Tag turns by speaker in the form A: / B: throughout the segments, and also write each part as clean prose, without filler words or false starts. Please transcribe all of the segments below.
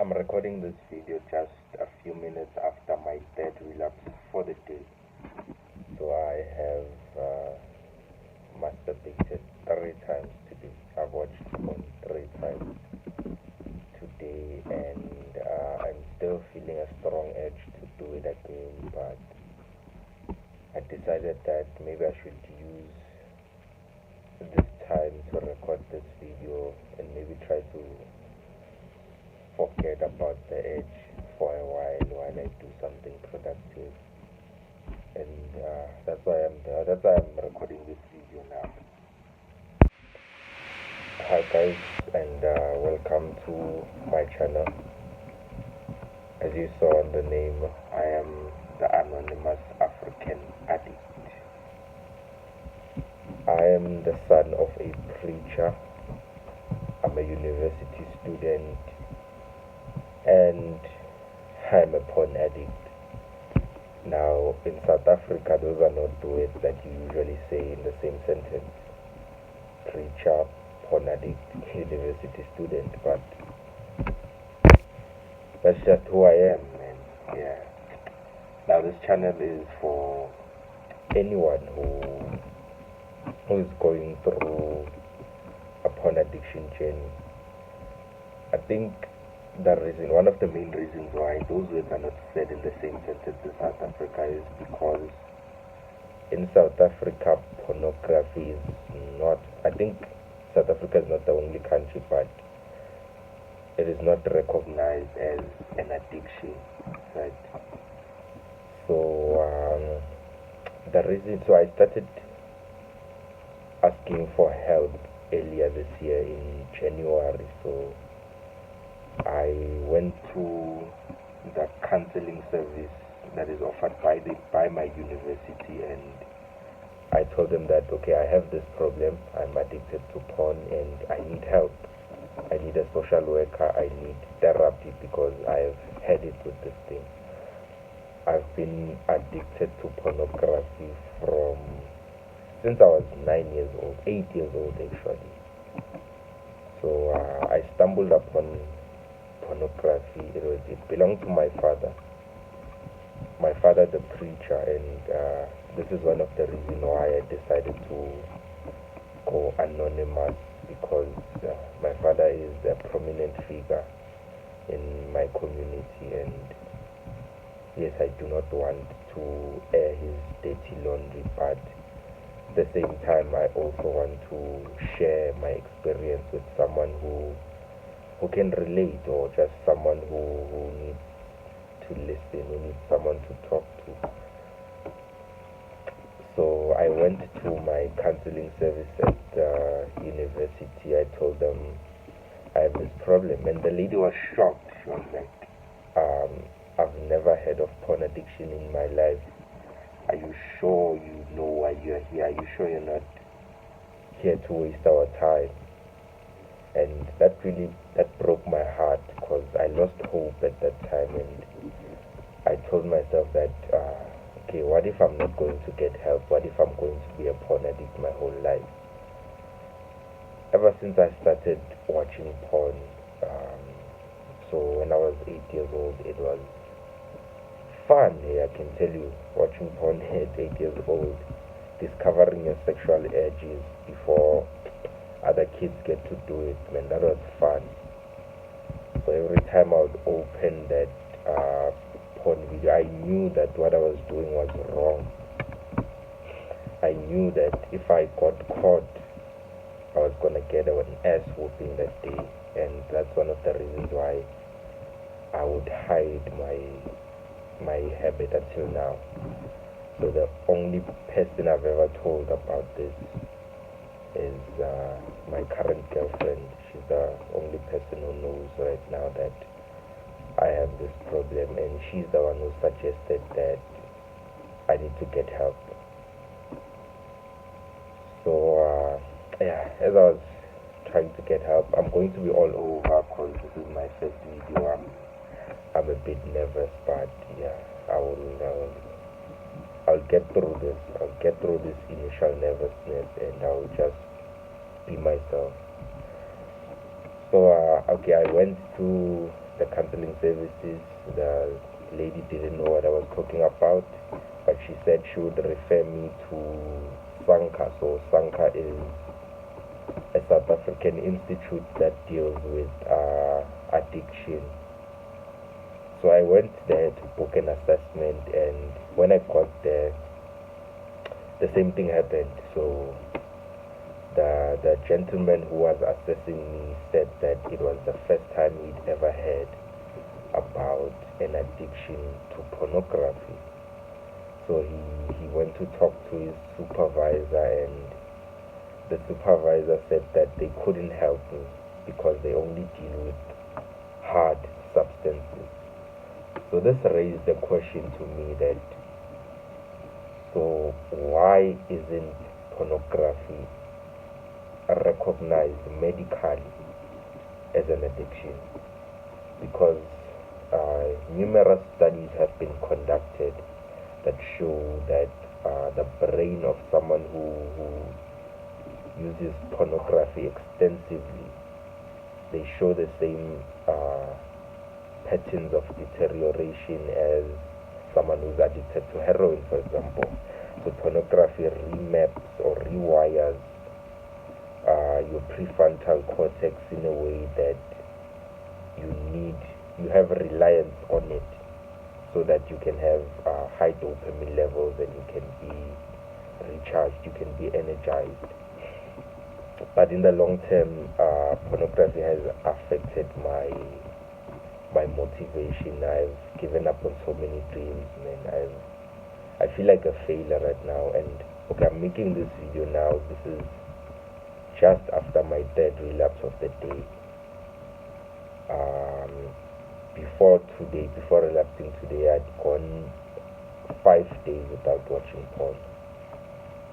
A: I'm recording this video just a few minutes after my third relapse for the day. So I have masturbated 3 times today. I've watched porn 3 times today, and I'm still feeling a strong urge to do it again, but I decided that maybe I should use this time to record this video and maybe try to forget about the edge for a while I do something productive, and that's why I'm recording this video now. Hi guys, and welcome to my channel. As you saw on the name, I am the anonymous African addict. I am the son of a preacher. I'm a university student, and I'm a porn addict. Now, in South Africa, those are not words that you usually say in the same sentence. Preacher, porn addict, university student, but that's just who I am, man. Yeah. Now, this channel is for anyone who is going through a porn addiction journey. I think one of the main reasons why those words are not said in the same sentence in South Africa is because in South Africa, pornography is not, I think South Africa is not the only country, but it is not recognized as an addiction, right? So, so I started asking for help earlier this year in January. So I went to the counseling service that is offered by my university, and I told them that okay, I have this problem, I'm addicted to porn and I need help. I need a social worker, I need therapy because I've had it with this thing. I've been addicted to pornography since I was 8 years old actually. So I stumbled upon pornography. It belonged to my father, the preacher, and this is one of the reasons why I decided to go anonymous, because my father is a prominent figure in my community, and yes, I do not want to air his dirty laundry, but at the same time I also want to share my experience with someone who can relate, or just someone who needs to listen, who needs someone to talk to. So I went to my counseling service at the university. I told them I have this problem, and the lady was shocked. She was like, I've never heard of porn addiction in my life. Are you sure you know why you're here? Are you sure you're not here to waste our time? And that broke my heart, because I lost hope at that time, and I told myself that okay, what if I'm not going to get help? What if I'm going to be a porn addict my whole life? Ever since I started watching porn, so when I was 8 years old, it was fun. I can tell you, watching porn at 8 years old, discovering your sexual urges before other kids get to do it, man, that was fun. So every time I would open that porn video, I knew that what I was doing was wrong. I knew that if I got caught, I was gonna get an ass whooping that day, and that's one of the reasons why I would hide my habit until now. So the only person I've ever told about this is my current girlfriend. She's the only person who knows right now that I have this problem, and she's the one who suggested that I need to get help. So yeah, as I was trying to get help, I'm going to be all over because this is my first video. I'm a bit nervous, but yeah, I'll get through this. I'll get through this initial nervousness, and I'll just be myself. So okay, I went to the counseling services. The lady didn't know what I was talking about, but she said she would refer me to Sanka. So Sanka is a South African institute that deals with addiction. So I went there to book an assessment, and when I got there, the same thing happened. So the gentleman who was assessing me said that it was the first time he'd ever heard about an addiction to pornography. So he went to talk to his supervisor, and the supervisor said that they couldn't help me because they only deal with hard substances. So this raised the question to me that, so why isn't pornography recognized medically as an addiction? Because numerous studies have been conducted that show that the brain of someone who uses pornography extensively, they show the same patterns of deterioration as someone who's addicted to heroin, for example. So pornography remaps or rewires your prefrontal cortex in a way that you have reliance on it, so that you can have high dopamine levels and you can be recharged, you can be energized. But in the long term, pornography has affected my motivation. I've given up on so many dreams, man. I feel like a failure right now, and okay, I'm making this video now. This is just after my third relapse of the day. Before relapsing today, I'd gone 5 days without watching porn,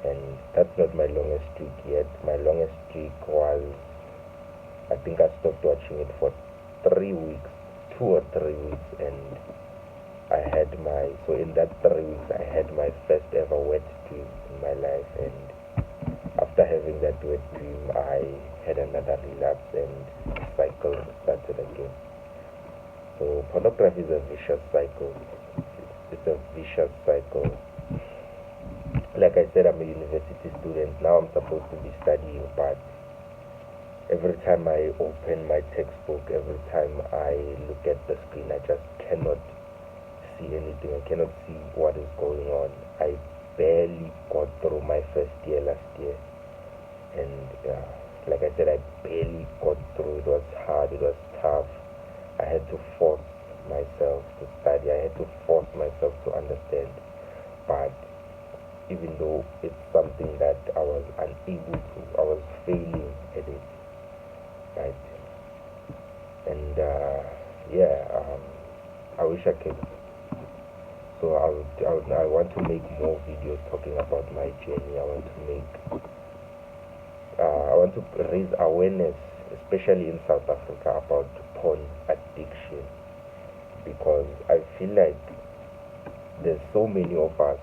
A: and that's not my longest streak yet. My longest streak was, I think I stopped watching it for 3 weeks, 2 or 3 weeks, and so in that 3 weeks I had my first ever wet dream in my life, and after having that wet dream I had another relapse and the cycle started again. So pornography is a vicious cycle. It's a vicious cycle. Like I said, I'm a university student. Now I'm supposed to be studying, but every time I open my textbook, every time I look at the screen, I just cannot see anything. I cannot see what is going on. I barely got through my first year last year, and like I said, I barely got through. It was hard, it was tough. I had to force myself to study. I had to force myself to understand. But even though it's something that I was unable to, I was failing at it, right? And I wish I could. So I want to make more videos talking about my journey. I want to raise awareness, especially in South Africa, about porn addiction, because I feel like there's so many of us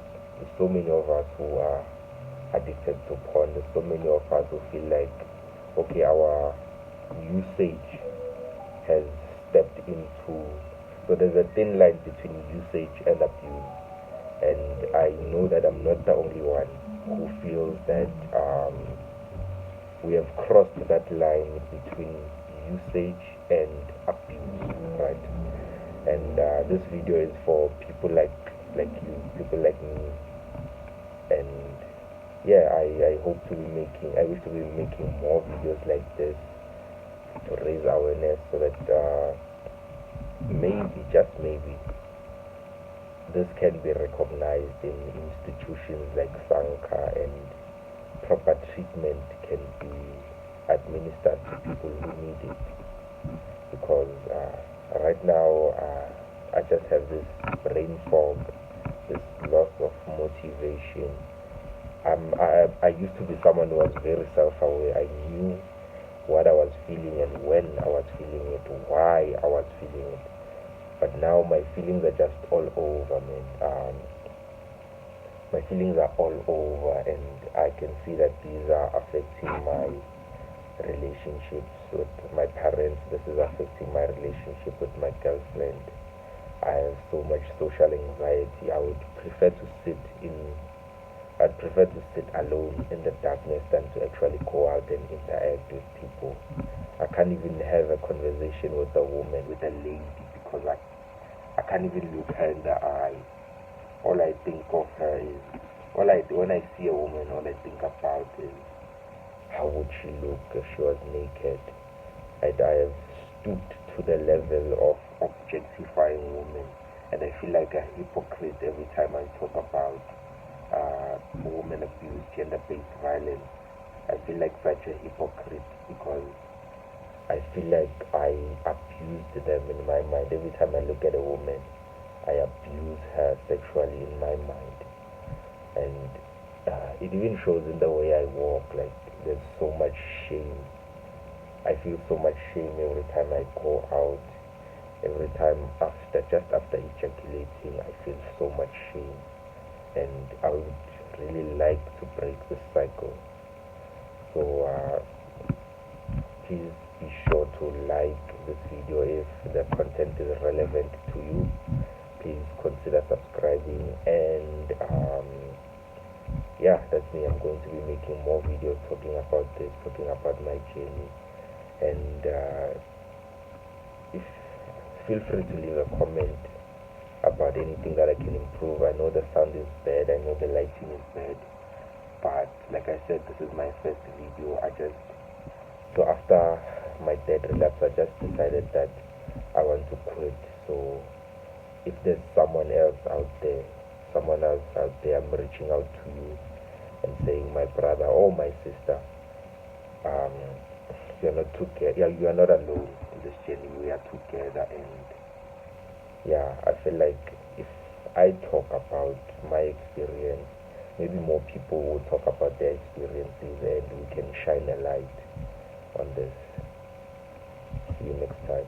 A: who are addicted to porn. There's so many of us who feel like, okay, our usage has stepped into, so there's a thin line between usage and abuse, and I know that I'm not the only one who feels that we have crossed that line between usage and abuse, right? And this video is for people like you, people like me, and yeah, I wish to be making more videos like this to raise awareness, so that maybe, just maybe, this can be recognized in institutions like Sanka, and proper treatment can be administered to people who need it. Because right now I just have this brain fog, this loss of motivation. I used to be someone who was very self-aware. I knew what I was feeling and when I was feeling it, why I was feeling it. But now my feelings are just all over, man. My feelings are all over, and I can see that these are affecting my relationships. with my parents. This is affecting my relationship with my girlfriend. I have so much social anxiety. I'd prefer to sit alone in the darkness than to actually go out and interact with people. I can't even have a conversation with a woman, with a lady, because I can't even look her in the eye. All I think of her is, when I see a woman, all I think about is how would she look if she was naked. I have stooped to the level of objectifying women, and I feel like a hypocrite every time I talk about women abuse, gender-based violence. I feel like such a hypocrite because I feel like I abused them in my mind. Every time I look at a woman, I abuse her sexually in my mind, and it even shows in the way I walk. Like there's so much shame. I feel so much shame every time I go out. Every time just after ejaculating, I feel so much shame, and I would really like to break this cycle. So please be sure to like this video if the content is relevant to you. Please consider subscribing, and yeah, that's me. I'm going to be making more videos talking about this, talking about my journey, and if feel free to leave a comment about anything that I can improve. I know the sound is bad, I know the lighting is bad, but like I said, this is my first video. So after my dad relapse, I just decided that I want to quit. So if there's someone else out there, I'm reaching out to you and saying, my brother or my sister, um, you are not alone in this journey. We are together, and yeah, I feel like if I talk about my experience, maybe more people will talk about their experiences, and we can shine a light on this. See you next time.